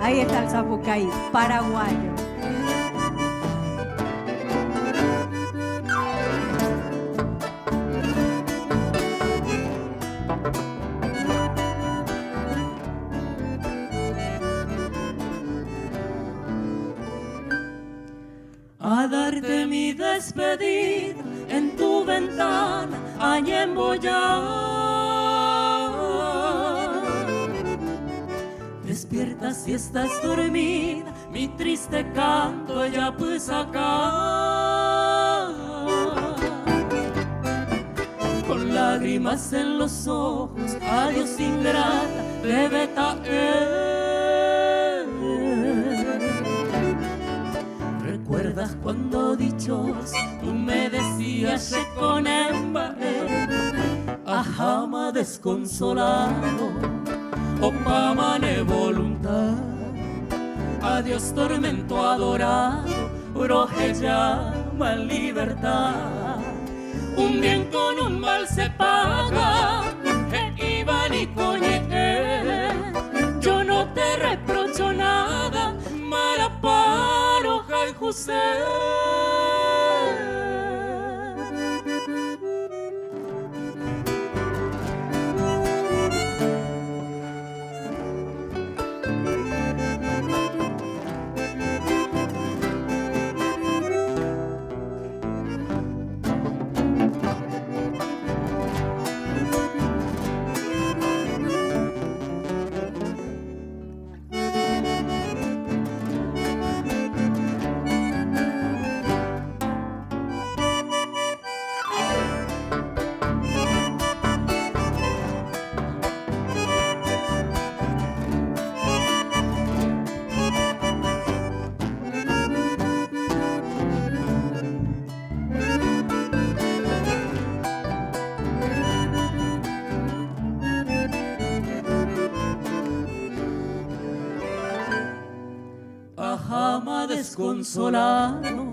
Ahí está el Zapucay, paraguayo. A darte mi despedida en tu ventana, allá en Despierta si estás dormida, mi triste canto ya pues acá. Con lágrimas en los ojos, adiós ingrata, debe caer. ¿Recuerdas cuando dichoso tú me decías que con embaré a jama desconsolado? Opa mane voluntad, adiós tormento adorado, broje llama libertad. Un bien con un mal se paga, Iván y coñe. Yo no te reprocho nada, Maraparo, Jai José. Jama desconsolado,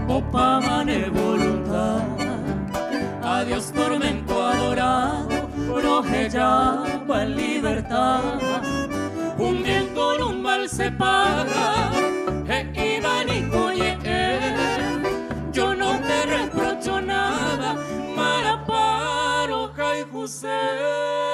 opa mane voluntad, adiós tormento adorado, broje llama en libertad. Un bien con un mal se paga, Iván y coye. Yo no te reprocho nada, Maraparo, Jai José.